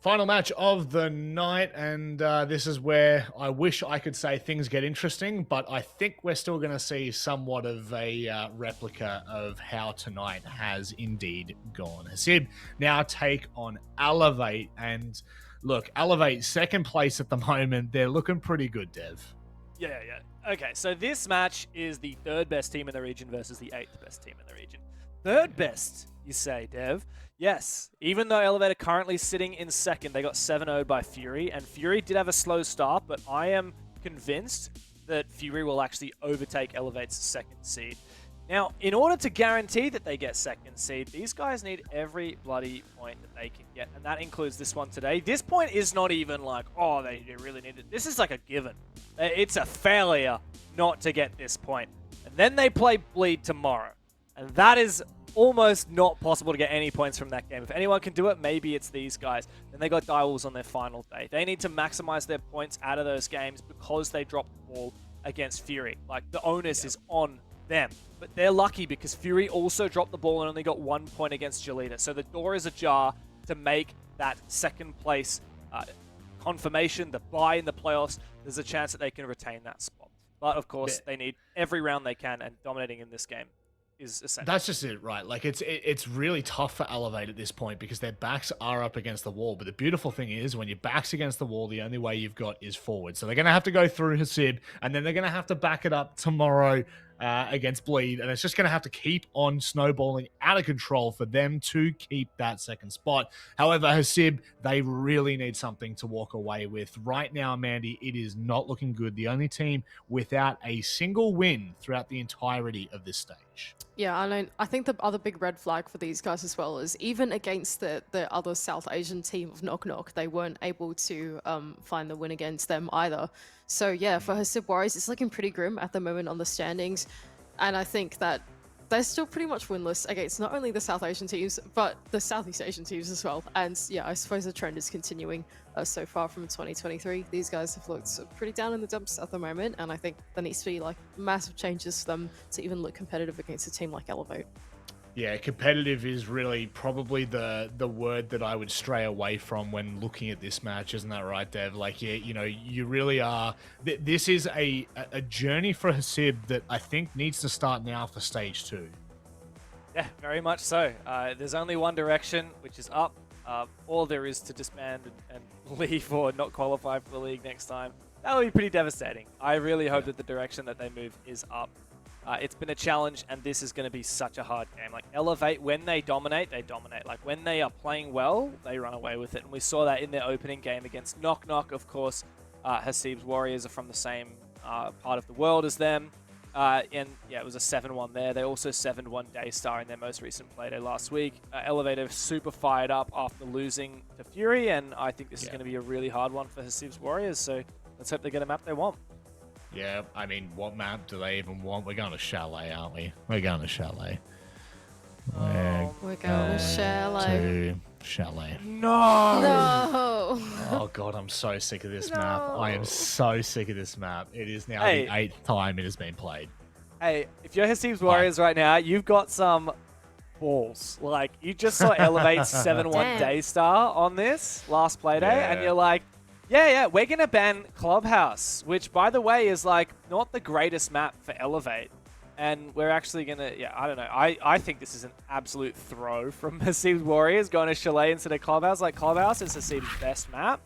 Final match of the night, and this is where I wish I could say things get interesting, but I think we're still going to see somewhat of a replica of how tonight has indeed gone. Hasib now take on Elevate, and look, Elevate second place at the moment. They're looking pretty good, Dev. Yeah. Okay, so this match is the third best team in the region versus the eighth best team in the region. Third best, you say, Dev? Yes, even though Elevator currently sitting in second, they got 7-0'd by Fury, and Fury did have a slow start, but I am convinced that Fury will actually overtake Elevate's second seed. Now, in order to guarantee that they get second seed, these guys need every bloody point that they can get, and that includes this one today. This point is not even like, oh, they really need it. This is like a given. It's a failure not to get this point. And then they play Bleed tomorrow, and that is almost not possible to get any points from that game. If anyone can do it, maybe it's these guys. Then they got Direwolves on their final day. They need to maximize their points out of those games because they dropped the ball against Fury. Like, the onus is on them. But they're lucky because Fury also dropped the ball and only got 1 point against Jolita. So the door is ajar to make that second place confirmation, the bye in the playoffs. There's a chance that they can retain that spot. But of course, they need every round they can, and dominating in this game is essential. That's just it, right? Like, it's really tough for Elevate at this point because their backs are up against the wall. But the beautiful thing is, when your back's against the wall, the only way you've got is forward. So they're going to have to go through Hasib, and then they're going to have to back it up tomorrow against Bleed, and it's just going to have to keep on snowballing out of control for them to keep that second spot. However, Hasib, they really need something to walk away with. Right now, Mandy, it is not looking good. The only team without a single win throughout the entirety of this stage. Yeah, I think the other big red flag for these guys as well is even against the other South Asian team of Knock Knock, they weren't able to find the win against them either. So yeah, for Hasib Warriors, it's looking pretty grim at the moment on the standings. And I think that they're still pretty much winless against not only the South Asian teams, but the Southeast Asian teams as well. And yeah, I suppose the trend is continuing so far from 2023. These guys have looked pretty down in the dumps at the moment, and I think there needs to be like massive changes for them to even look competitive against a team like Elevate. Yeah, competitive is really probably the word that I would stray away from when looking at this match, isn't that right, Dev? Like, yeah, you know, you really are. This is a journey for Hasib that I think needs to start now for stage 2. Yeah, very much so. There's only one direction, which is up. All there is to disband and leave or not qualify for the league next time. That would be pretty devastating. I really hope that the direction that they move is up. It's been a challenge, and this is going to be such a hard game. Like, Elevate, when they dominate, they dominate. Like, when they are playing well, they run away with it. And we saw that in their opening game against Knock Knock. Of course, Hasib's Warriors are from the same part of the world as them. And yeah, it was a 7-1 there. They also 7-1 Daystar in their most recent playday last week. Elevator super fired up after losing to Fury, and I think this is going to be a really hard one for Hasib's Warriors. So let's hope they get a map they want. Yeah, I mean, what map do they even want? We're going to Chalet, aren't we? We're going to Chalet. We're going to Chalet. Chalet. No! Oh, God, I'm so sick of this map. I am so sick of this map. It is now the 8th time it has been played. Hey, if you're Hasib's Warriors right now, you've got some balls. Like, you just saw Elevate 7-1 Daystar on this last playday, and you're like, yeah, we're going to ban Clubhouse, which, by the way, is, like, not the greatest map for Elevate. And we're actually going to, I don't know. I think this is an absolute throw from Hasib's Warriors going to Chalet instead of Clubhouse. Like, Clubhouse is Hasib's best map,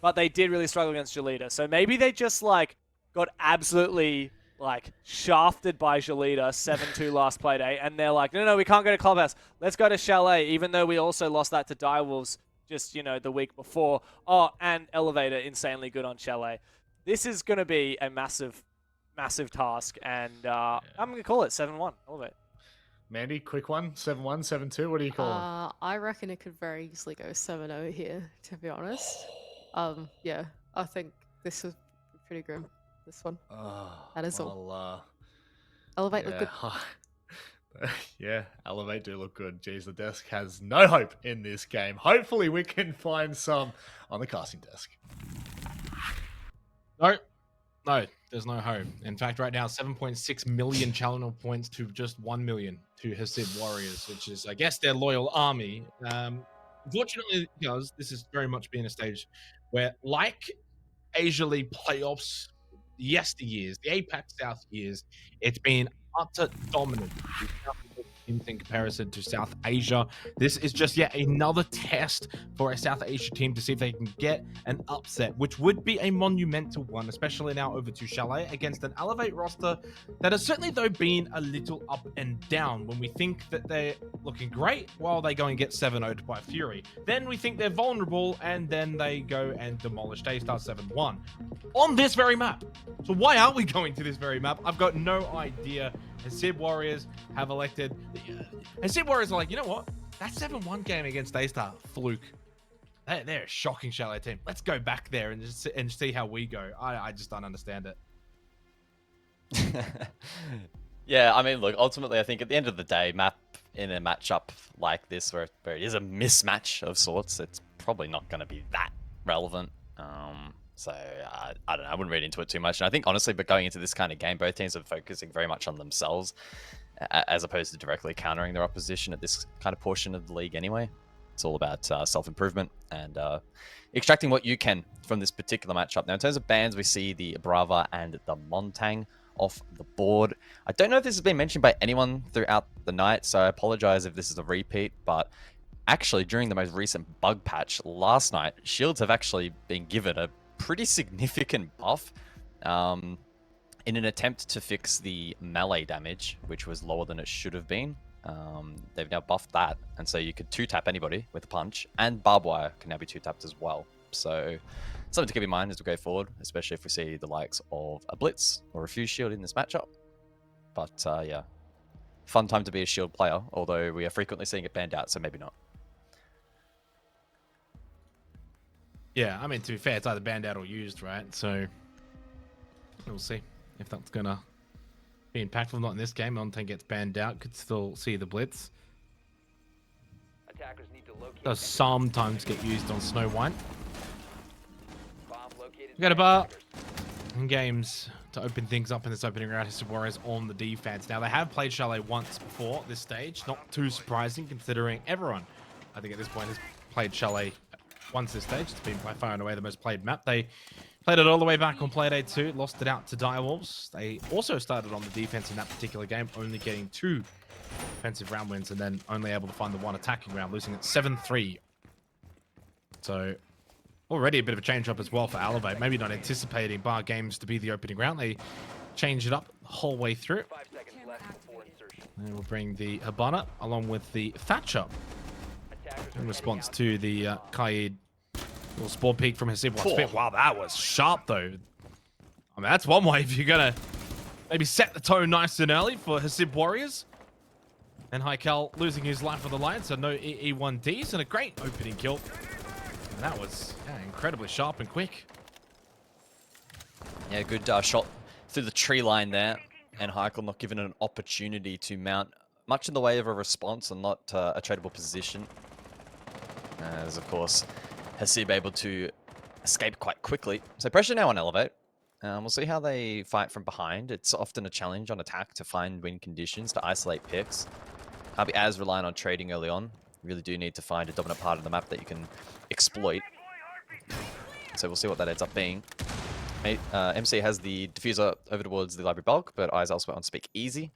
but they did really struggle against Jolita. So maybe they just, like, got absolutely, like, shafted by Jolita 7-2 last playday, and they're like, no, we can't go to Clubhouse. Let's go to Chalet, even though we also lost that to Direwolves just, the week before. Oh, and Elevator, insanely good on Chalet. This is going to be a massive task, and I'm going to call it 7-1. Elevate. Mandy, quick one. 7-1, 7-2. What do you call it? I reckon it could very easily go 7-0 here, to be honest. Yeah, I think this is pretty grim, this one. That is all. Elevate look good. Yeah, Elevate do look good. Jeez, the desk has no hope in this game. Hopefully we can find some on the casting desk. No, there's no hope. In fact, right now, 7.6 million challenger points to just 1 million to Hasib Warriors, which is, I guess, their loyal army. Unfortunately, because this is very much being a stage where, like Asia League playoffs, yesteryears, the APAC South years, it's been utter dominance of the South American teams in comparison to South Asia. This is just yet another test for a South Asia team to see if they can get an upset, which would be a monumental one, especially now over to Chalet against an Elevate roster that has certainly, though, been a little up and down. When we think that they're looking great, while they go and get 7-0'd by Fury. Then we think they're vulnerable, and then they go and demolish Daystar 7-1 on this very map. So why are we going to this very map? I've got no idea. Hasib Warriors have elected. Hasib Warriors are like, you know what? That 7-1 game against Daystar, fluke. They're a shocking Chalet team. Let's go back there and just see how we go. I just don't understand it. Yeah, I mean, look, ultimately, I think at the end of the day, map in a matchup like this, where it is a mismatch of sorts, it's probably not going to be that relevant. So I don't know. I wouldn't read into it too much. And I think honestly, but going into this kind of game, both teams are focusing very much on themselves, as opposed to directly countering their opposition at this kind of portion of the league. Anyway, it's all about self-improvement and extracting what you can from this particular matchup. Now, in terms of bans, we see the Brava and the Montang off the board. I don't know if this has been mentioned by anyone throughout the night, so I apologize if this is a repeat, but actually during the most recent bug patch last night, shields have actually been given a pretty significant buff in an attempt to fix the melee damage, which was lower than it should have been. They've now buffed that, and so you could 2-tap anybody with a punch, and barbed wire can now be 2-tapped as well. So something to keep in mind as we go forward, especially if we see the likes of a Blitz or a Fuse Shield in this matchup. But yeah, fun time to be a shield player, although we are frequently seeing it banned out, so maybe not. Yeah, I mean, to be fair, it's either banned out or used, right? So we'll see if that's going to be impactful. Not in this game. Montang gets banned out. Could still see the Blitz. Attackers need to locate Does sometimes get used on Snow White. We got a bar in games to open things up in this opening round. Hasib Warriors on the defense. Now, they have played Chalet once before this stage. Not too surprising considering everyone, I think at this point, has played Chalet once this stage. It's been by far and away the most played map. They played it all the way back on Playdate 2, lost it out to Direwolves. They also started on the defense in that particular game, only getting 2 defensive round wins and then only able to find the 1 attacking round, losing it 7-3. So already a bit of a change up as well for Elevate. Maybe not anticipating bar games to be the opening round. They changed it up the whole way through. 5 seconds left before insertion. And we'll bring the Habana along with the Thatcher in response to the Kaid little spawn peek from Hasib. Wow, that was sharp though. I mean, that's one way if you're gonna maybe set the tone nice and early for Hasib Warriors. And Hykel losing his life on the line, so no E1Ds and a great opening kill. And that was incredibly sharp and quick. Yeah, good shot through the tree line there, and Hykel not given an opportunity to mount much in the way of a response and not a tradable position. As of course, Hasib able to escape quite quickly. So pressure now on Elevate. We'll see how they fight from behind. It's often a challenge on attack to find win conditions, to isolate picks. Can't be as reliant on trading early on. You really do need to find a dominant part of the map that you can exploit. So we'll see what that ends up being. MC has the diffuser over towards the library bulk, but eyes elsewhere on Speak Easy.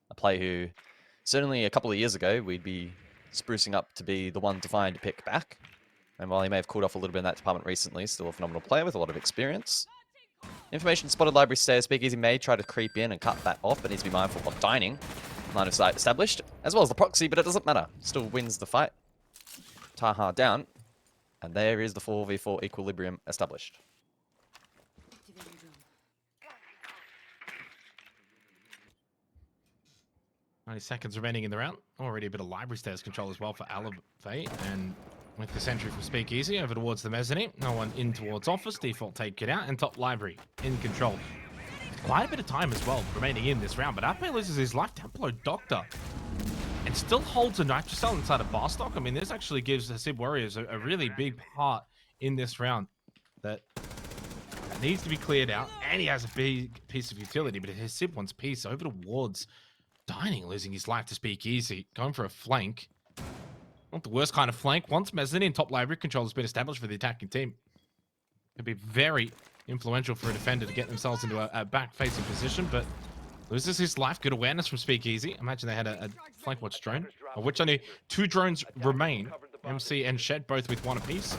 A player who, certainly a couple of years ago, we'd be sprucing up to be the one to find a pick back. And while he may have cooled off a little bit in that department recently, still a phenomenal player with a lot of experience. Information spotted library stairs. Speak Easy may try to creep in and cut that off, but needs to be mindful of dining. Line of sight established, as well as the proxy, but it doesn't matter. Still wins the fight. Taha down. And there is the 4v4 equilibrium established. 90 seconds remaining in the round. Already a bit of library stairs control as well for Elevate. And with the sentry from Speak Easy over towards the mezzanine. No one in towards office. Default take it out. And top library in control. Quite a bit of time as well remaining in this round. But Ape loses his life down below Doctor. And still holds a Nitrocell inside a bar stock. I mean, this actually gives Hasib Warriors a really big part in this round that needs to be cleared out. And he has a big piece of utility. But Hasib wants peace over towards Dining, losing his life to Speak Easy. Going for a flank. not the worst kind of flank. Once mezzanine top library control has been established for the attacking team, it'd be very influential for a defender to get themselves into a back-facing position, but loses his life. Good awareness from Speakeasy. Imagine they had a flank watch drone, of which only 2 drones remain. MC and Shed both with 1 apiece.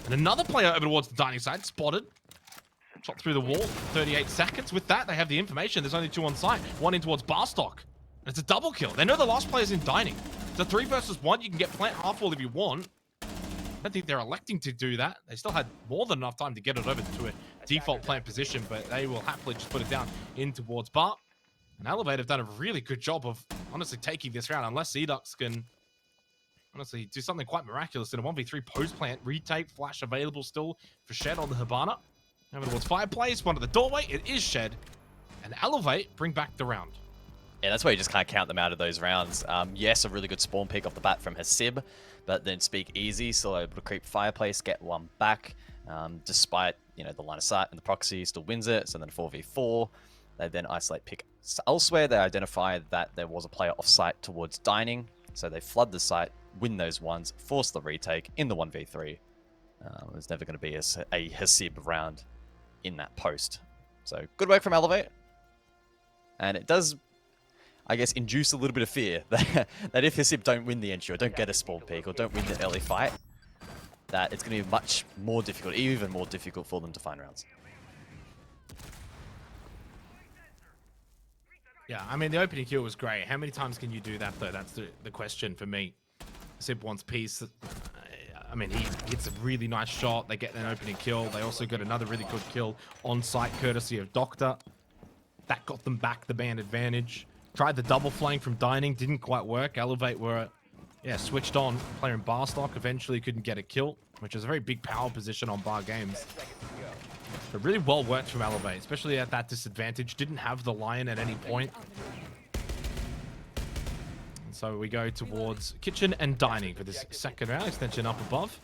And another player over towards the dining side, spotted. Shot through the wall, 38 seconds. With that, they have the information. There's only 2 on site. 1 in towards Barstock. And it's a double kill. They know the last player's in dining. It's a 3 versus 1. You can get plant half wall if you want. I don't think they're electing to do that. They still had more than enough time to get it over to a default plant position, but they will happily just put it down in towards Bar. And Elevate have done a really good job of honestly taking this round, unless Edux can honestly do something quite miraculous in a 1v3 post plant. Retake, flash available still for Shed on the Hibana. Over towards Fireplace, one of the doorway. It is Shed. And Elevate bring back the round. Yeah, that's where you just can't count them out of those rounds. Yes, a really good spawn pick off the bat from Hasib, but then Speak Easy, still able to creep Fireplace, get 1 back, despite, you know, the line of sight and the proxy still wins it. So then 4v4, they then isolate pick elsewhere. They identify that there was a player off site towards dining, so they flood the site, win those ones, force the retake in the 1v3. There's never going to be a Hasib round in that post. So good work from Elevate, and it does, I guess, induce a little bit of fear that if Hasib don't win the entry or don't get a spawn peak or don't win the early fight, that it's going to be much more difficult, even more difficult for them to find rounds. Yeah, I mean, the opening kill was great. How many times can you do that, though? That's the question for me. Hasib wants peace. I mean, he hits a really nice shot. They get an opening kill. They also got another really good kill on site, courtesy of Doctor. That got them back the man advantage. Tried the double flank from dining, didn't quite work. Elevate were, switched on. Player in Barstock eventually couldn't get a kill, which is a very big power position on Bar Games. But really well worked from Elevate, especially at that disadvantage. Didn't have the Lion at any point. And so we go towards Kitchen and Dining for this second round. Extension up above.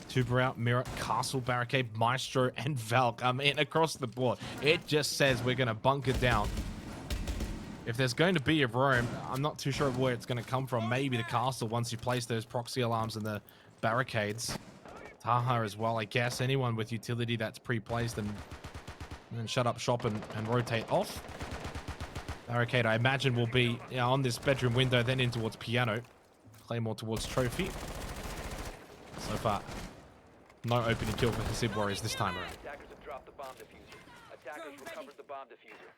Tuber out, Mirror, Castle, Barricade, Maestro, and Valk. I mean, across the board. It just says we're going to bunker down. If there's going to be a roam, I'm not too sure where it's going to come from. Maybe the castle once you place those proxy alarms and the barricades. Taha as well, I guess. Anyone with utility that's pre-placed and shut up shop and rotate off. Barricade, I imagine, will be on this bedroom window, then in towards Piano. Claymore towards Trophy. So far, no opening kill for Hasib Warriors this time around. Attackers have dropped the bomb diffuser. Attackers recovered the bomb diffuser.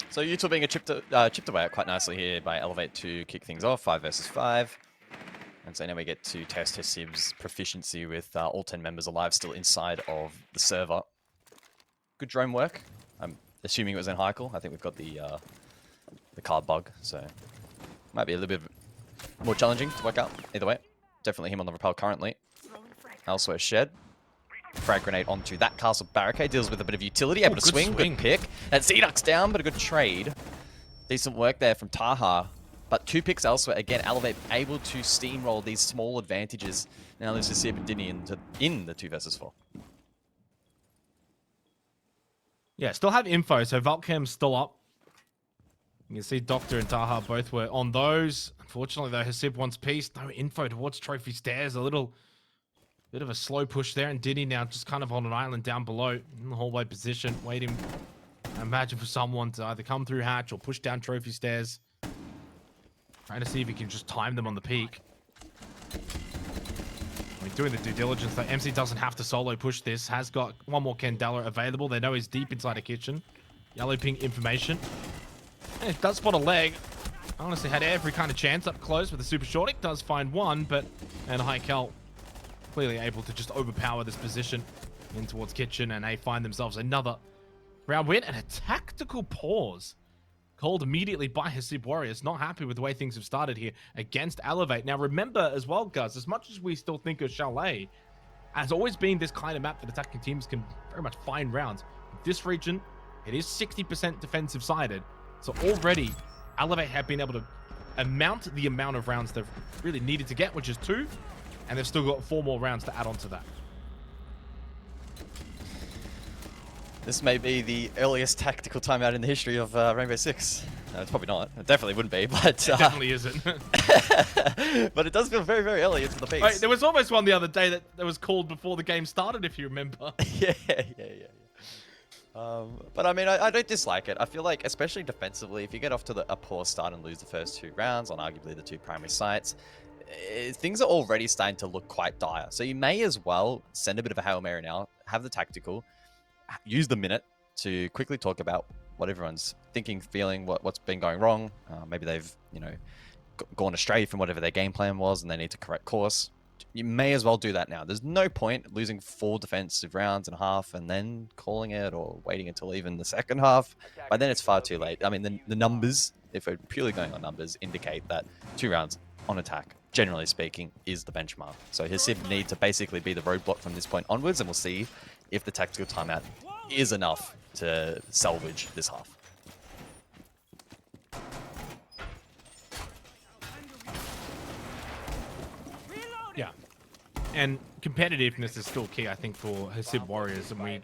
So Utah being chipped away at quite nicely here by Elevate to kick things off, 5 versus 5. And so now we get to test Hasib's proficiency with all 10 members alive still inside of the server. Good drone work. I'm assuming it was in Heikel. I think we've got the card bug, so might be a little bit more challenging to work out. Either way, definitely him on the rappel currently. Elsewhere, Shed. Frag grenade onto that castle barricade. Deals with a bit of utility. Able to swing. Good pick. And Zedux down, but a good trade. Decent work there from Taha. But 2 picks elsewhere. Again, Elevate able to steamroll these small advantages. Now there's Hasib and Dini in the 2 versus 4. Yeah, still have info. So Valkham's still up. You can see Doctor and Taha both were on those. Unfortunately, though, Hasib wants peace. No info towards Trophy Stairs. A little bit of a slow push there. And Diddy now just kind of on an island down below in the hallway position, waiting, I imagine, for someone to either come through hatch or push down Trophy Stairs. Trying to see if he can just time them on the peak. I mean, doing the due diligence, though. MC doesn't have to solo push this. Has got 1 more Candela available. They know he's deep inside a kitchen. Yellow ping information. And it does spot a leg. Honestly, had every kind of chance up close with the Super Shortic. Does find 1, but... And Heikel clearly able to just overpower this position in towards kitchen, and they find themselves another round win and a tactical pause called immediately by Hasib Warriors. Not happy with the way things have started here against Elevate. Now remember as well, guys, as much as we still think of Chalet has always been this kind of map that attacking teams can very much find rounds. This region, it is 60% defensive sided, so already Elevate have been able to amount the amount of rounds they've really needed to get, which is 2, and they've still got 4 more rounds to add on to that. This may be the earliest tactical timeout in the history of Rainbow Six. No, it's probably not. It definitely wouldn't be, but It definitely isn't. but it does feel very, very early into the piece. Wait, there was almost one the other day that was called before the game started, if you remember. yeah. But I mean, I don't dislike it. I feel like, especially defensively, if you get off to a poor start and lose the first 2 rounds on arguably the 2 primary sites, things are already starting to look quite dire. So you may as well send a bit of a Hail Mary now, have the tactical, use the minute to quickly talk about what everyone's thinking, feeling, what's been going wrong. Maybe they've, gone astray from whatever their game plan was and they need to correct course. You may as well do that now. There's no point losing 4 defensive rounds and a half and then calling it or waiting until even the second half. By then it's far too late. I mean, the numbers, if we're purely going on numbers, indicate that 2 rounds on attack, generally speaking, is the benchmark. So Hasib need to basically be the roadblock from this point onwards, and we'll see if the tactical timeout is enough to salvage this half. Yeah. And competitiveness is still key, I think, for Hasib Warriors. And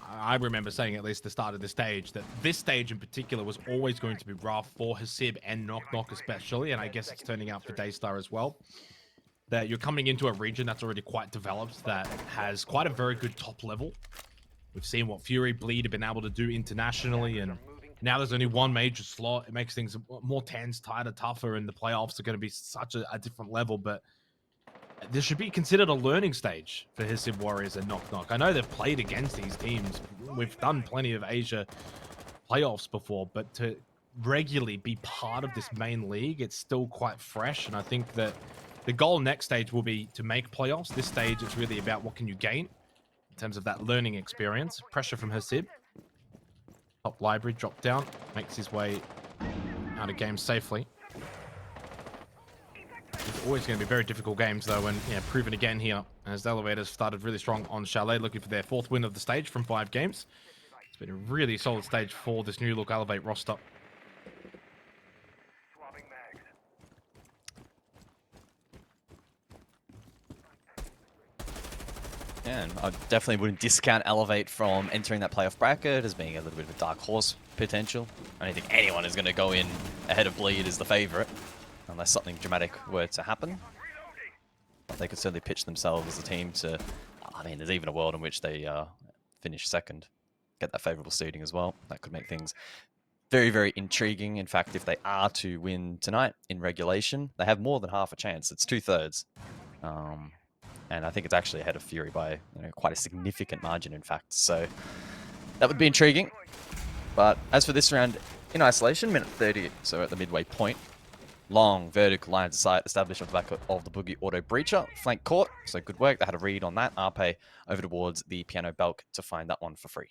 I remember saying at least the start of the stage that this stage in particular was always going to be rough for Hasib and Knock Knock especially. And I guess it's turning out for Daystar as well. That you're coming into a region that's already quite developed, that has quite a very good top level. We've seen what Fury, Bleed have been able to do internationally, and now there's only one major slot. It makes things more tense, tighter, tougher, and the playoffs are going to be such a different level. But this should be considered a learning stage for Hasib Warriors and Knock Knock. I know they've played against these teams. We've done plenty of Asia playoffs before, but to regularly be part of this main league, it's still quite fresh. And I think that the goal next stage will be to make playoffs. This stage, it's really about what can you gain in terms of that learning experience. Pressure from Hasib. Top library, drop down, makes his way out of game safely. It's always going to be very difficult games, though, and proven again here as the Elevators started really strong on Chalet, looking for their 4th win of the stage from 5 games. It's been a really solid stage for this new look Elevate roster. Yeah, and I definitely wouldn't discount Elevate from entering that playoff bracket as being a little bit of a dark horse potential. I don't think anyone is going to go in ahead of Bleed as the favorite, unless something dramatic were to happen. But they could certainly pitch themselves as a team to... I mean, there's even a world in which they finish second, get that favorable seeding as well. That could make things very, very intriguing. In fact, if they are to win tonight in regulation, they have more than half a chance. It's 2/3. And I think it's actually ahead of Fury by quite a significant margin, in fact. So that would be intriguing. But as for this round, in isolation, minute 30, so at the midway point, long vertical lines of sight established off the back of the Boogie Auto Breacher. Flank caught, so good work. They had a read on that. Arpe over towards the Piano Belk to find that one for free.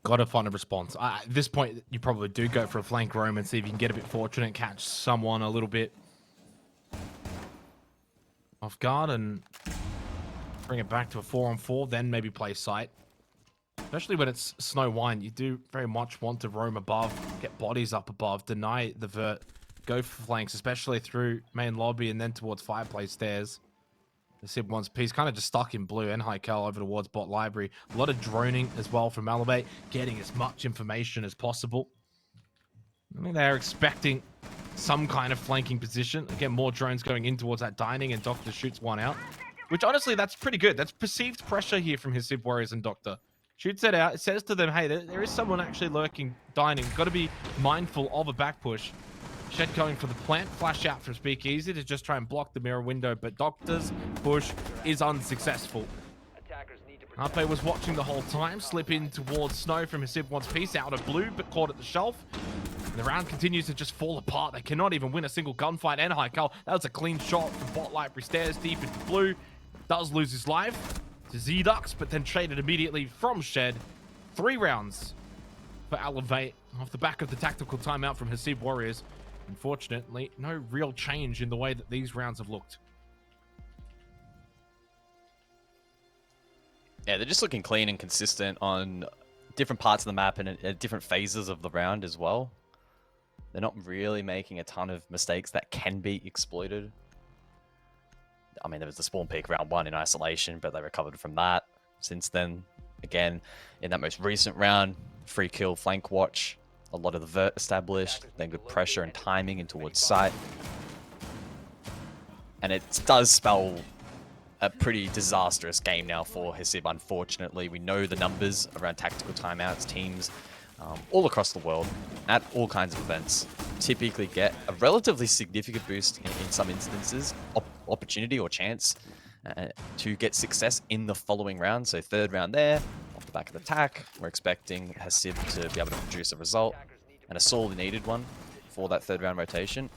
Got to find a response. At this point, you probably do go for a flank roam and see if you can get a bit fortunate, catch someone a little bit off guard and bring it back to a 4-on-4, then maybe play sight. Especially when it's Snow Wine, you do very much want to roam above, get bodies up above, deny the vert, go for flanks, especially through main lobby and then towards fireplace stairs. The Sib wants piece, kind of just stuck in blue, and Hykel over towards bot library. A lot of droning as well from Elevate, getting as much information as possible. I mean, they're expecting some kind of flanking position. Again, more drones going in towards that dining, and Doctor shoots one out. Which, honestly, that's pretty good. That's perceived pressure here from his Sib Warriors and Doctor. Shoots it out. It says to them, hey, there is someone actually lurking, dining. Got to be mindful of a back push. Shed going for the plant, flash out from Speakeasy to just try and block the mirror window, but Doctor's push is unsuccessful. Arpe was watching the whole time, slip in towards Snow from Hasib wants piece out of blue, but caught at the shelf. And the round continues to just fall apart. They cannot even win a single gunfight, and Hykel, that was a clean shot from bot library stairs deep into blue. Does lose his life to Z-Dux, but then traded immediately from Shed. 3 rounds for Elevate off the back of the tactical timeout from Hasib Warriors. Unfortunately, no real change in the way that these rounds have looked. Yeah, they're just looking clean and consistent on different parts of the map and at different phases of the round as well. They're not really making a ton of mistakes that can be exploited. I mean, there was the spawn peak round 1 in isolation, but they recovered from that since then. again, in that most recent round, free kill, flank watch, a lot of the vert established, then good pressure and timing in towards sight. And it does spell a pretty disastrous game now for Hasib, unfortunately. We know the numbers around tactical timeouts. Teams all across the world, at all kinds of events, typically get a relatively significant boost in some instances, opportunity or chance to get success in the following round. So third round there, off the back of the attack, we're expecting Hasib to be able to produce a result, and a sorely needed one for that third round rotation.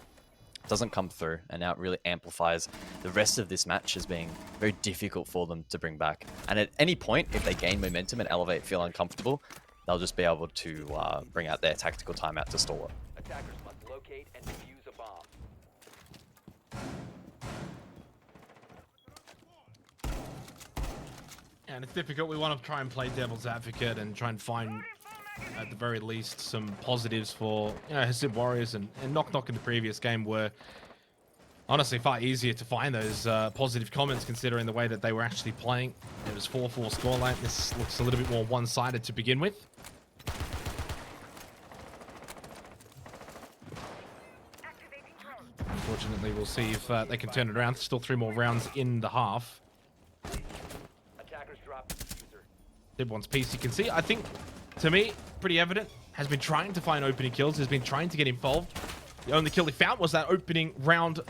Doesn't come through, and now it really amplifies the rest of this match as being very difficult for them to bring back. And at any point, if they gain momentum and elevate, feel uncomfortable, they'll just be able to bring out their tactical timeout to stall it. Attackers must locate and defuse a bomb. And it's difficult. We want to try and play devil's advocate and try and find, at the very least, some positives for Hasib Warriors, and Knock Knock in the previous game were honestly far easier to find those positive comments considering the way that they were actually playing. It was 4-4 scoreline. This looks a little bit more one-sided to begin with. Unfortunately, we'll see if they can turn it around. Still 3 more rounds in the half. Attackers drop the diffuser. Hasib wants peace. You can see, I think, to me, pretty evident, has been trying to find opening kills, has been trying to get involved. The only kill he found was that opening round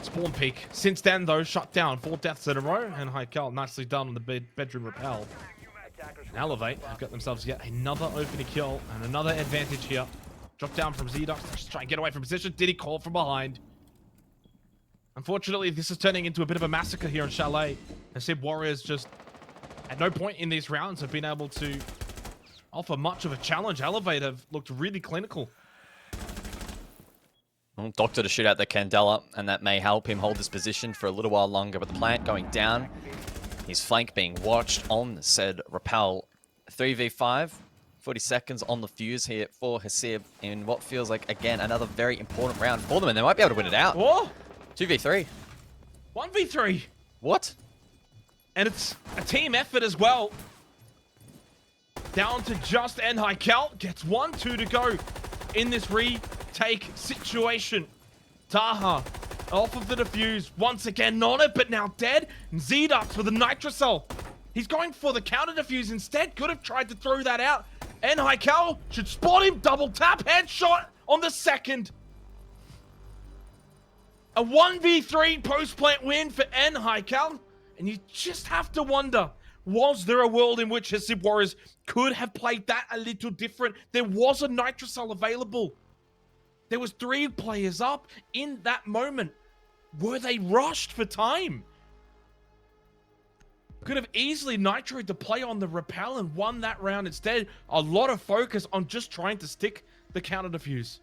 spawn peak. Since then, though, shut down. 4 deaths in a row, and Heikel nicely done on the bedroom rappel. And Elevate have got themselves yet another opening kill and another advantage here. Drop down from Z-Dux, just try and get away from position. Did he call from behind? Unfortunately, this is turning into a bit of a massacre here in Chalet. Hasib Warriors just, at no point in these rounds, have been able to offer much of a challenge. Elevate have looked really clinical. Well, Doctor to shoot out the Candela, and that may help him hold his position for a little while longer. But the plant going down, his flank being watched on said rappel. 3v5, 40 seconds on the fuse here for Hasib in what feels like, again, another very important round for them, and they might be able to win it out. Whoa! 2v3. 1v3. What? And it's a team effort as well. Down to just Heikel. Gets 1-2 to go in this retake situation. Taha off of the defuse. Once again on it, but now dead. And Z-Dux with a Nitrocell. He's going for the counter defuse instead. Could have tried to throw that out. Heikel should spot him. Double tap. Headshot on the second. A 1v3 post-plant win for Heikel. And you just have to wonder, was there a world in which Hasib Warriors could have played that a little different? There was a Nitrocell available. There was 3 players up in that moment. Were they rushed for time? Could have easily nitroed the play on the rappel and won that round instead. A lot of focus on just trying to stick the counter defuse.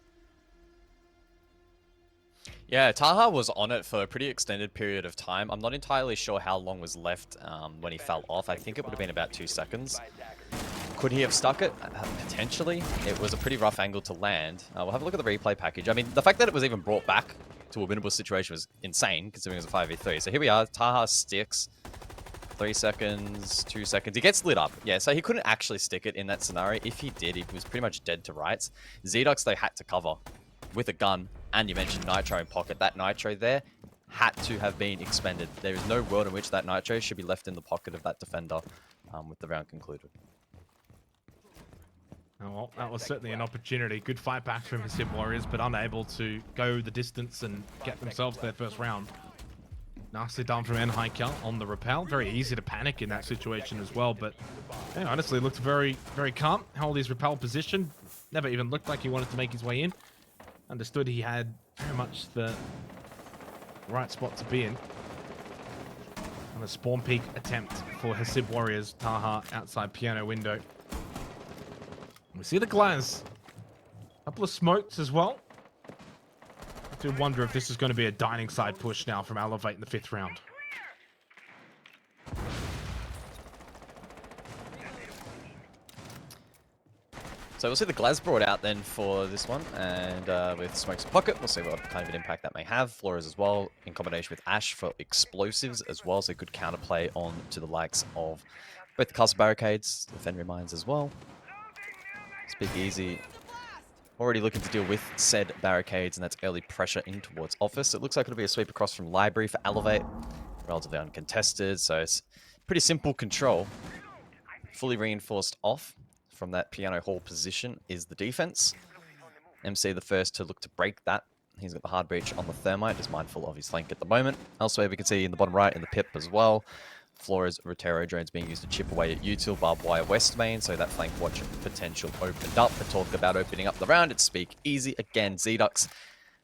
Yeah, Taha was on it for a pretty extended period of time. I'm not entirely sure how long was left when he fell off. I think it would have been about 2 seconds. Could he have stuck it? Potentially. It was a pretty rough angle to land. We'll have a look at the replay package. I mean, the fact that it was even brought back to a winnable situation was insane, considering it was a 5v3. So here we are. Taha sticks. 3 seconds, 2 seconds. He gets lit up. Yeah, so he couldn't actually stick it in that scenario. If he did, he was pretty much dead to rights. Z-Dux, they had to cover with a gun. And you mentioned Nitro in pocket. That Nitro there had to have been expended. There is no world in which that Nitro should be left in the pocket of that defender with the round concluded. Oh, well, that was certainly an opportunity. Good fight back from Hasib Warriors, but unable to go the distance and get themselves their first round. Nicely done from Heikel on the rappel. Very easy to panic in that situation as well, but yeah, honestly looked very, very calm. Held his rappel position. Never even looked like he wanted to make his way in. Understood he had very much the right spot to be in. On a spawn peek attempt for Hasib Warriors. Taha outside piano window. We see the glass. Couple of smokes as well. I do wonder if this is going to be a dining side push now from Elevate in the 5th round. So we'll see the Glaz brought out then for this one, and with Smokes in pocket, we'll see what kind of an impact that may have. Flores as well, in combination with Ash for explosives as well, so good counterplay on to the likes of Both the castle barricades, the Fenrir mines as well. Speak easy. Already looking to deal with said barricades, and that's early pressure in towards office. It looks like it'll be a sweep across from library for Elevate. Relatively uncontested, so it's pretty simple control. Fully reinforced off from that piano hall position is the defense. MC the first to look to break that. He's got the hard breach on the thermite, just mindful of his flank at the moment. Elsewhere, we can see in the bottom right in the pip as well. Flora's Rotero drones being used to chip away at util barbed wire west main, so that flank watch potential opened up. The talk about opening up the round, it's speak easy again. Zedux,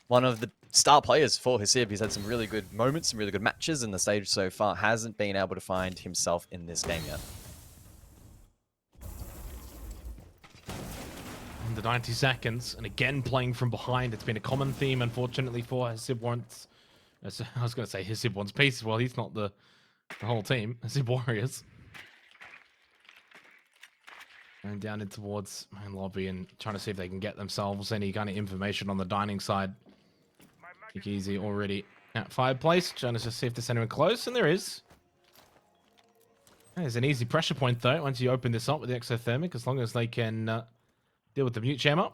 one of the star players for Hasib. He's had some really good moments, some really good matches in the stage so far. Hasn't been able to find himself in this game yet. Under 90 seconds, and again playing from behind. It's been a common theme, unfortunately, for Hasib wants. I was going to say Hasib wants peace. Well, he's not the whole team. Hasib Warriors. And down in towards main lobby and trying to see if they can get themselves any kind of information on the dining side. Kick easy already at fireplace. Trying to just see if there's anyone close, and there is. There's an easy pressure point though once you open this up with the exothermic, as long as they can deal with the mute jammer.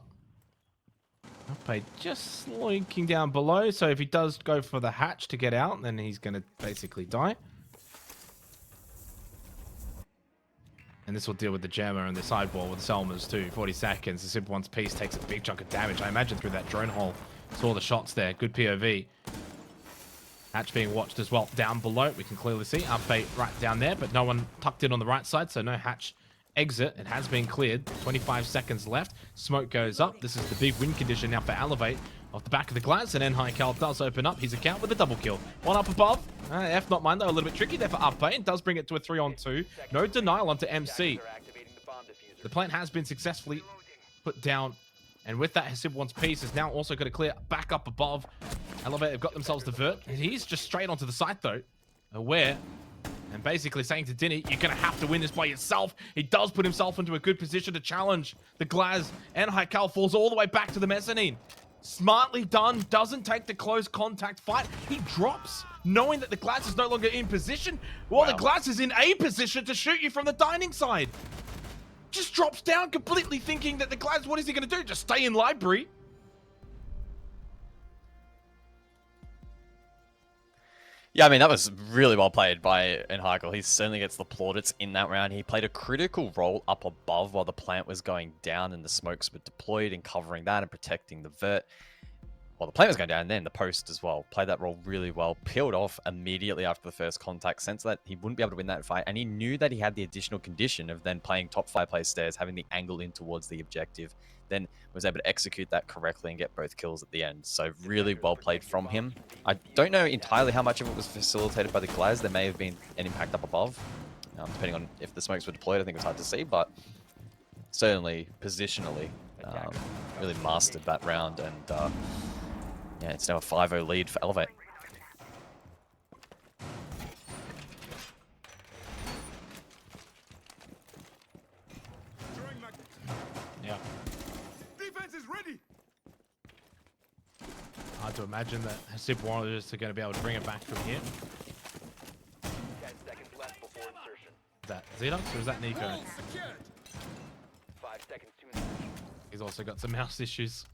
Upay just slinking down below, so if he does go for the hatch to get out, then he's going to basically die. And this will deal with the jammer and the sidewall with the Selmas too. 40 seconds. The Simple One's piece takes a big chunk of damage. I imagine through that drone hole. Saw the shots there. Good POV. Hatch being watched as well down below. We can clearly see Upay right down there, but no one tucked in on the right side, so no hatch exit. It has been cleared. 25 seconds left. Smoke goes up. This is the big win condition now for Elevate. Off the back of the glass, and Enhaikal does open up his account with a double kill. One up above. F not mine though, a little bit tricky there for Upay, and does bring it to a 3-on-2. No denial onto MC. The plant has been successfully put down, and with that, Hasib wants peace. Is now also going to clear back up above. Elevate have got themselves the vert. He's just straight onto the site though, aware. And basically saying to Dinny, you're going to have to win this by yourself. He does put himself into a good position to challenge the Glaz. And Haikal falls all the way back to the mezzanine. Smartly done. Doesn't take the close contact fight. He drops, knowing that the Glaz is no longer in position. Well, the Glaz is in a position to shoot you from the dining side. Just drops down completely thinking that the Glaz, what is he going to do? Just stay in library? Yeah, I mean, that was really well played by Enhaikal. He certainly gets the plaudits in that round. He played a critical role up above while the plant was going down and the smokes were deployed and covering that and protecting the vert. While the plant was going down, and then the post as well. Played that role really well. Peeled off immediately after the first contact. Sensed that he wouldn't be able to win that fight. And he knew that he had the additional condition of then playing top fireplace stairs, having the angle in towards the objective. Then was able to execute that correctly and get both kills at the end. So really well played from him. I don't know entirely how much of it was facilitated by the Glaz. There may have been an impact up above, depending on if the smokes were deployed. I think it was hard to see, but certainly positionally really mastered that round. And yeah, it's now a 5-0 lead for Elevate. Yeah. Hard to imagine that Hasib Warriors are going to be able to bring it back from here. 10 seconds left before insertion. Is that Xenox or is that Nico? 5 seconds to insertion. He's also got some mouse issues.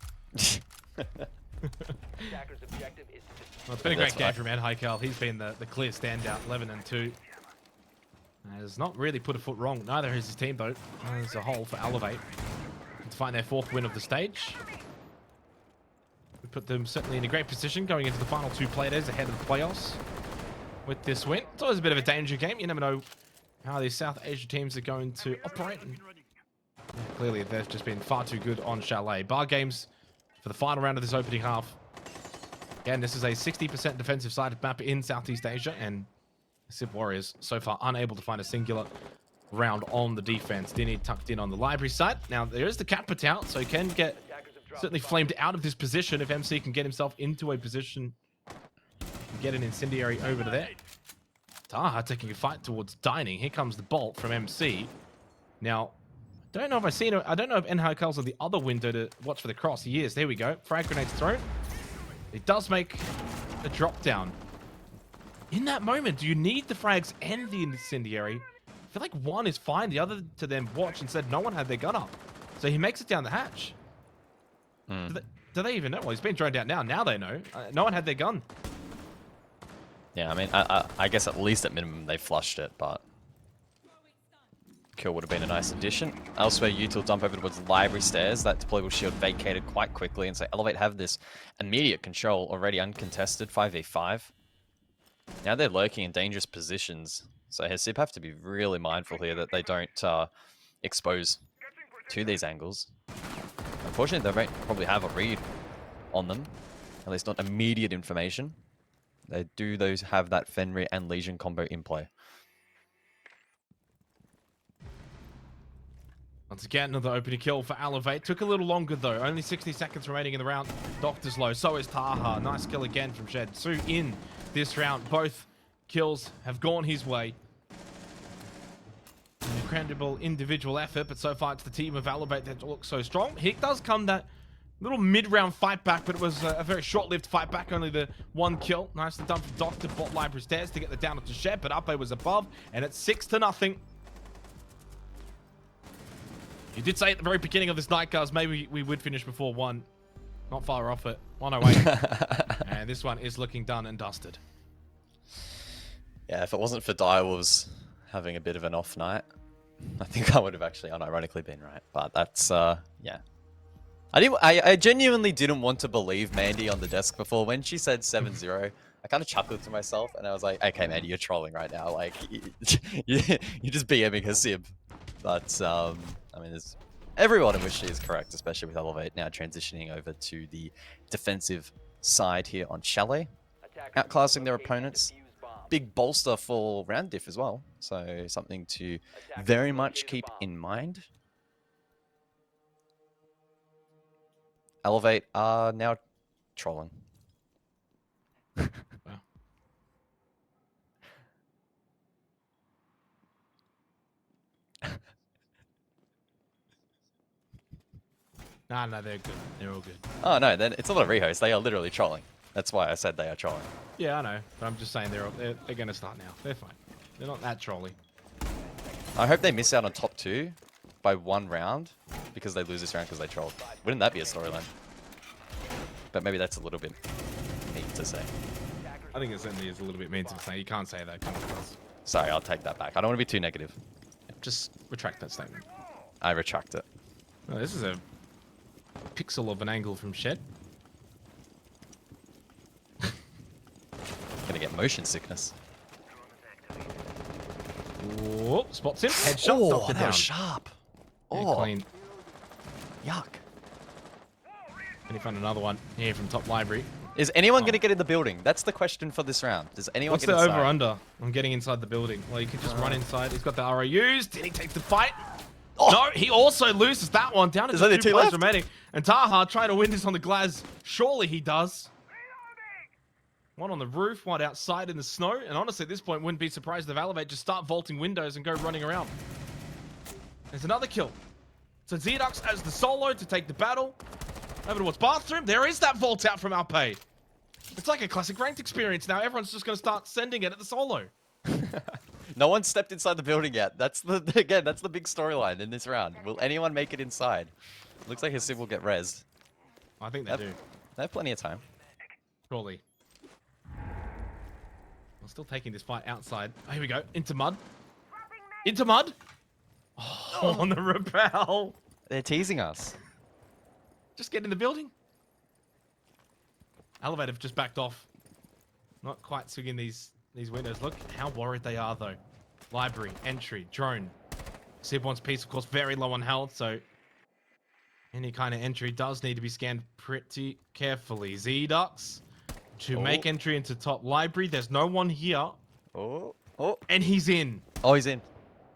Attacker's objective is to Well, it's been a great game from Enhaikal. He's been the clear standout, 11-2. Has not really put a foot wrong. Neither has his team, though, as a whole for Elevate. To find their 4th win of the stage. We put them certainly in a great position going into the final 2 play days ahead of the playoffs. With this win, it's always a bit of a danger game. You never know how these South Asia teams are going to operate. And clearly, they've just been far too good on Chalet. Bar games for the final round of this opening half. Again, this is a 60% defensive sided map in Southeast Asia, and Hasib Warriors so far unable to find a singular round on the defense. Dinny tucked in on the library side. Now, there is the cap put out, so he can get certainly flamed out of this position if MC can get himself into a position to get an incendiary over to there. Taha taking a fight towards dining. Here comes the bolt from MC. Now, I don't know if Enhaikal's on the other window to watch for the cross. He is. There we go. Frag grenade's thrown. It does make a drop down. In that moment, do you need the frags and the incendiary feel like one is fine. The other to them watched and said no one had their gun up. So he makes it down the hatch. Do they even know? Well, he's been droned out now. Now they know. No one had their gun. Yeah, I mean, I guess at least at minimum they flushed it, but kill would have been a nice addition. Elsewhere, util dump over towards library stairs. That deployable shield vacated quite quickly, and so Elevate have this immediate control already uncontested, 5v5. Now they're lurking in dangerous positions, so Hasib have to be really mindful here that they don't expose to these angles. Unfortunately, they won't probably have a read on them, at least not immediate information. They do have that Fenrir and Legion combo in play. Once again, another opening kill for Elevate. Took a little longer though. Only 60 seconds remaining in the round. Doctor's low. So is Taha. Nice kill again from Shed. Su in this round. Both kills have gone his way. An incredible individual effort, but so far it's the team of Elevate that looks so strong. Here does come that little mid-round fight back, but it was a very short-lived fight back. Only the one kill. Nicely done from Doctor. Bot library stairs to get the down to Shed, but Uppe was above, and it's 6-0. You did say at the very beginning of this night, guys, maybe we would finish before 1. Not far off it. 108. And this one is looking done and dusted. Yeah, if it wasn't for Direwolves having a bit of an off night, I think I would have actually unironically been right. But that's, yeah. I genuinely didn't want to believe Mandy on the desk before. When she said 7-0, I kind of chuckled to myself, and I was like, okay, Mandy, you're trolling right now. Like, you're just BMing Hasib. But, I mean, everyone in which she is correct, especially with Elevate now transitioning over to the defensive side here on Chalet. Outclassing their opponents. Big bolster for round diff as well. So something to very much keep in mind. Elevate are now trolling. Wow. No, they're good. They're all good. Oh no, then it's not a rehost. They are literally trolling. That's why I said they are trolling. Yeah, I know, but I'm just saying they're going to start now. They're fine. They're not that trolly. I hope they miss out on top 2 by 1 round because they lose this round because they trolled. Wouldn't that be a storyline? But maybe that's a little bit mean to say. I think it certainly is a little bit mean to say. You can't say that. Come on, guys. Sorry, I'll take that back. I don't want to be too negative. Just retract that statement. I retract it. Oh, this is a pixel of an angle from Shed. Gonna get motion sickness. Whoa, spots him. Headshot. Oh, Doctor that down. was sharp. Yeah, Oh, clean. yuck. And he found another one here from top library. Is anyone going to get in the building? That's the question for this round. Does anyone What's get the inside? over-under? I'm getting inside the building. Well, you could just run inside. He's got the ROUs. Did he take the fight? Oh. No, he also loses that one. Down to There's just only 2 2 players left. remaining. And Taha trying to win this on the glass. Surely he does. One on the roof, one outside in the snow. And honestly, at this point, wouldn't be surprised if Elevate just start vaulting windows and go running around. There's another kill. So Zedux as the solo to take the battle. Over towards bathroom. There is that vault out from Alpay. It's like a classic ranked experience now. Everyone's just going to start sending it at the solo. No one stepped inside the building yet. That's the big storyline in this round. Will anyone make it inside? Looks like Hasib will get rezzed. I think they do. They have plenty of time. Surely. I'm still taking this fight outside. Oh, here we go. Into mud. Into mud. Oh, on the rappel. They're teasing us. Just get in the building. Elevator just backed off. Not quite swinging these windows. Look how worried they are, though. Library, entry, drone. Sib wants peace, of course, very low on health, so any kind of entry does need to be scanned pretty carefully. Z-Ducks to make entry into top library. There's no one here. Oh. And he's in. Oh, he's in.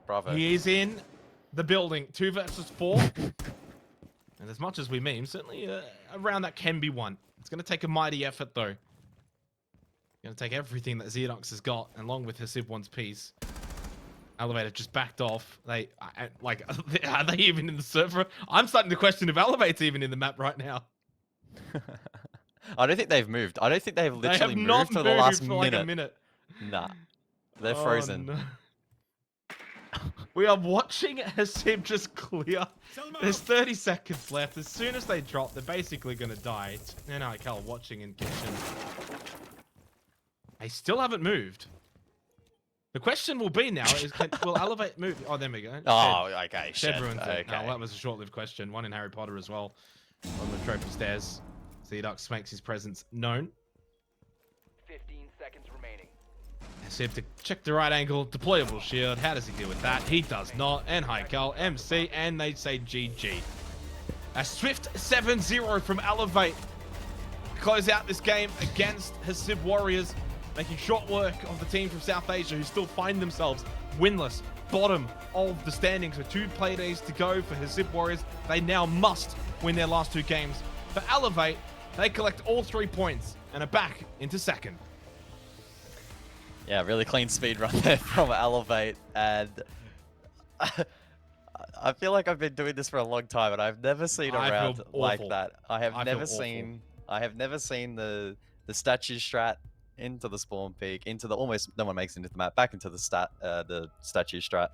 Bravo. He is in the building. 2 versus 4. And as much as we meme, certainly a round that can be won. It's going to take a mighty effort, though. Going to take everything that Xeonox has got, along with Hasib one's piece. Elevator just backed off. Are they even in the server? I'm starting to question if Elevate's even in the map right now. I don't think they've moved. I don't think they've They literally have not moved for the last for like a minute. Nah. They're frozen. No. We are watching Hasib just clear. There's 30 seconds left. As soon as they drop, they're basically going to die. And I Cal watching in kitchen. They still haven't moved. The question will be now is, will Elevate move? Oh, there we go. Oh, okay. Shed Shed. ruins it. Okay. No, that was a short-lived question. One in Harry Potter as well. On the trophy stairs. Dux makes his presence known. 15 seconds remaining. Hasib to check the right angle, deployable shield. How does he deal with that? He does not. And Haikal, MC, and they say GG. A swift 7-0 from Elevate. Close out this game against Hasib Warriors, making short work of the team from South Asia who still find themselves winless, bottom of the standings with 2 play days to go for Hasib Warriors. They now must win their last 2 games. For Elevate, they collect all 3 points and are back into second. Yeah, really clean speed run there from Elevate, and I feel like I've been doing this for a long time, and I've never seen a I feel round like awful. that. I feel have never seen the statue strat into the spawn peak, into the almost no one makes it into the map, back into the statue strat.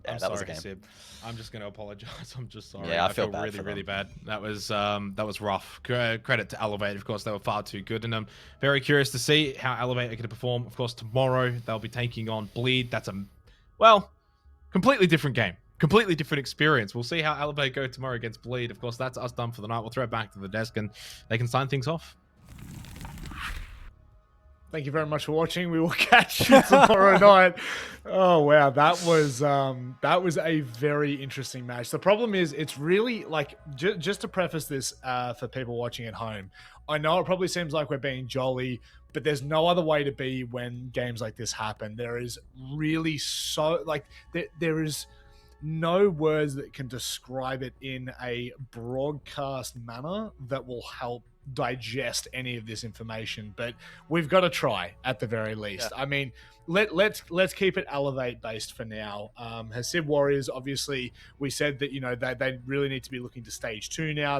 Yeah, I'm that was a sorry, game. Hasib. I'm just going to apologize. I'm just sorry. Yeah, I feel feel bad really, for really them. bad. That was rough. Credit to Elevate. Of course, they were far too good, and I'm very curious to see how Elevate are going to perform. Of course, tomorrow they'll be taking on Bleed. That's completely different game. Completely different experience. We'll see how Elevate go tomorrow against Bleed. Of course, that's us done for the night. We'll throw it back to the desk, and they can sign things off. Thank you very much for watching. We will catch you tomorrow night. Oh wow, that was a very interesting match. The problem is, it's really like just to preface this for people watching at home. I know it probably seems like we're being jolly, but there's no other way to be when games like this happen. There is really there is no words that can describe it in a broadcast manner that will help digest any of this information, but we've got to try at the very least. Yeah. I mean, let's keep it Elevate based for now. Hasib Warriors, obviously, we said that they really need to be looking to stage 2 now.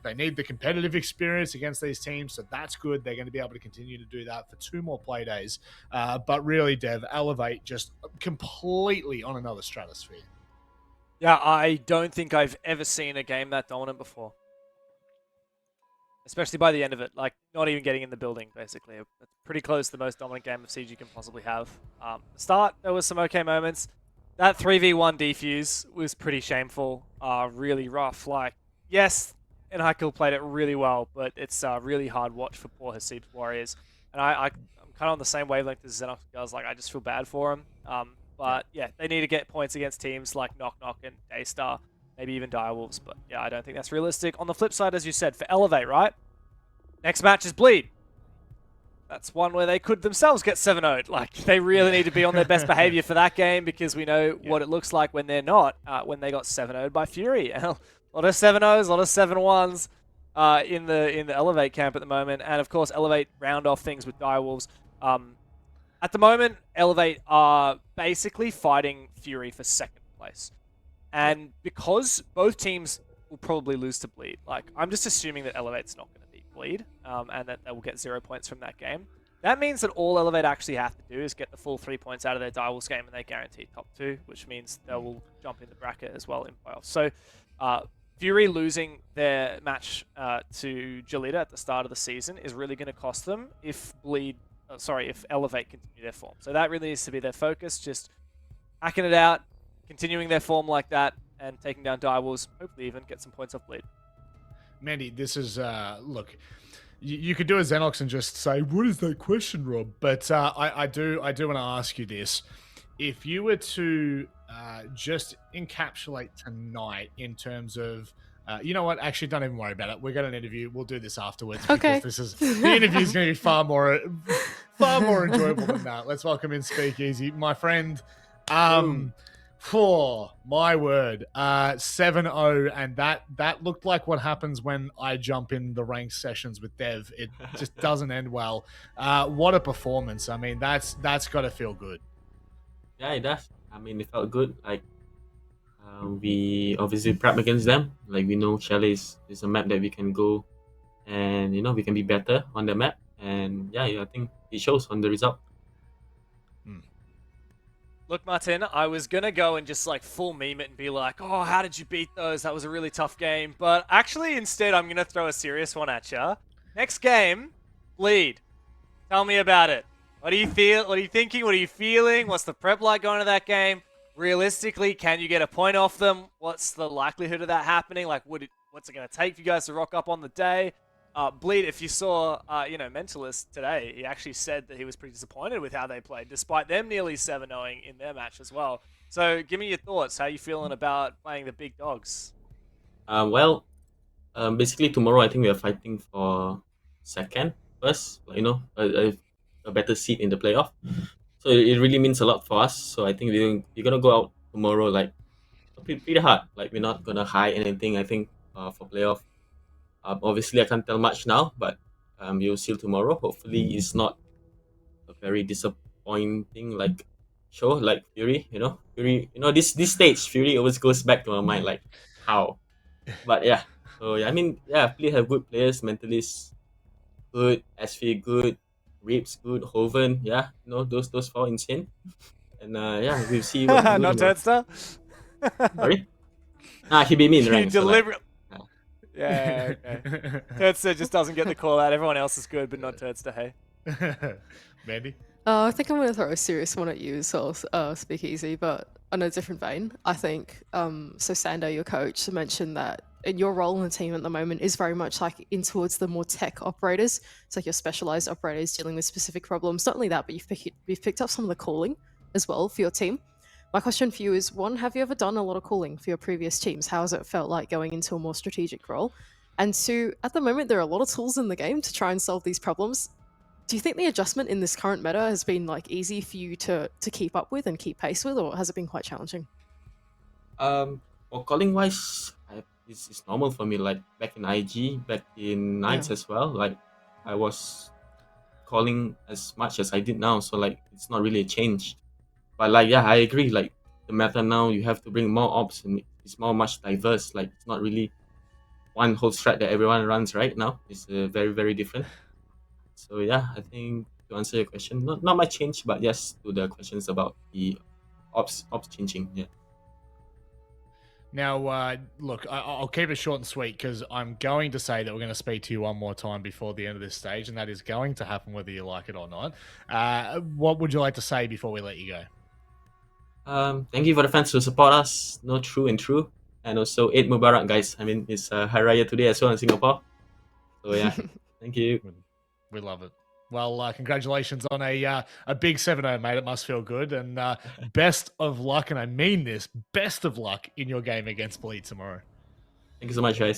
They need the competitive experience against these teams, so that's good. They're going to be able to continue to do that for 2 more play days. But really, Dev, Elevate just completely on another stratosphere. Yeah, I don't think I've ever seen a game that dominant before. Especially by the end of it, like not even getting in the building, basically. It's pretty close to the most dominant game of Siege you can possibly have. The start, there was some okay moments. That 3v1 defuse was pretty shameful, really rough. Like, yes, Enhaikil played it really well, but it's a really hard watch for poor Hasib's Warriors. And I'm kind of on the same wavelength as Xenox guys. Like, I just feel bad for him. But yeah, they need to get points against teams like Knock Knock and Daystar. Maybe even Direwolves, but yeah, I don't think that's realistic. On the flip side, as you said, for Elevate, right? Next match is Bleed. That's one where they could themselves get 7-0'd. Like, they really need to be on their best behavior for that game because we know what it looks like when they're not, when they got 7-0'd by Fury. A lot of 7-0s, a lot of 7-1s in the Elevate camp at the moment. And of course, Elevate round off things with Direwolves. At the moment, Elevate are basically fighting Fury for 2nd place. And because both teams will probably lose to Bleed, like, I'm just assuming that Elevate's not going to beat Bleed, and that they will get 0 points from that game. That means that all Elevate actually have to do is get the full 3 points out of their Direwolves game, and they guarantee top 2, which means they will jump in the bracket as well in playoffs. So, Fury losing their match to Jalita at the start of the season is really going to cost them if if Elevate continue their form. So that really needs to be their focus, just hacking it out, continuing their form like that, and taking down Direwolves, hopefully even get some points off Bleed. Mandy, this is, look, you could do a Xenox and just say, what is that question, Rob? But I do want to ask you this. If you were to just encapsulate tonight in terms of, you know what? Actually, don't even worry about it. We got an interview. We'll do this afterwards. Okay. Because the interview is going to be far more enjoyable than that. Let's welcome in Speakeasy, my friend. For my word, 7-0, and that looked like what happens when I jump in the ranked sessions with Dev. It just doesn't end well. What a performance! I mean, that's got to feel good. Yeah, it does. I mean, it felt good. Like, we obviously prep against them. Like, we know Chalet is a map that we can go, and we can be better on the map. And yeah, I think it shows on the result. Look, Martin, I was going to go and just like full meme it and be like, oh, how did you beat those? That was a really tough game. But actually, instead, I'm going to throw a serious one at you. Next game, Bleed. Tell me about it. What do you feel? What are you thinking? What are you feeling? What's the prep like going to that game? Realistically, can you get a point off them? What's the likelihood of that happening? Like, what's it going to take for you guys to rock up on the day? Bleed, if you saw, Mentalist today, he actually said that he was pretty disappointed with how they played, despite them nearly 7-0ing in their match as well. So give me your thoughts. How are you feeling about playing the big dogs? Basically tomorrow I think we are fighting for first, a better seat in the playoff. So it really means a lot for us. So I think we're gonna go out tomorrow like pretty hard. Like we're not gonna hide anything. I think for playoff. Obviously I can't tell much now, but you'll see tomorrow. Hopefully it's not a very disappointing like show like Fury. This stage Fury always goes back to my mind like how. But yeah. So yeah, I mean Play have good players, Mentalist good, SV good, Reeps good, Hoven, those four insane. And we'll see what we do Not tomorrow. Tedster? Sorry? He beat me in You rank. deliberately. Yeah. Yeah, okay. Tedster just doesn't get the call out. Everyone else is good, but not Tedster, hey? Mandy? I think I'm going to throw a serious one at you, so Speakeasy, but on a different vein. I think, so Sander, your coach, mentioned that your role in the team at the moment is very much like in towards the more tech operators. It's like your specialized operators dealing with specific problems. Not only that, but you've picked up some of the calling as well for your team. My question for you is, one, have you ever done a lot of calling for your previous teams? How has it felt like going into a more strategic role? And two, at the moment, there are a lot of tools in the game to try and solve these problems. Do you think the adjustment in this current meta has been like easy for you to keep up with and keep pace with, or has it been quite challenging? For calling wise, it's normal for me. Like back in IG, back in Knights as well. Like I was calling as much as I did now, so like it's not really a change. But like I agree. Like the meta now, you have to bring more ops and it's much diverse. Like it's not really one whole strat that everyone runs right now. It's very very different. So yeah, I think to answer your question, not much change, but yes to the questions about the ops changing. Yeah. Now, look, I'll keep it short and sweet because I'm going to say that we're going to speak to you one more time before the end of this stage, and that is going to happen whether you like it or not. What would you like to say before we let you go? Thank you for the fans who support us. No, true and true. And also Eid Mubarak, guys. I mean, it's Hari Raya today as well in Singapore. So yeah, thank you. We love it. Well, congratulations on a big 7-0, mate. It must feel good. And best of luck, and I mean this, best of luck in your game against Bleed tomorrow. Thank you so much, guys.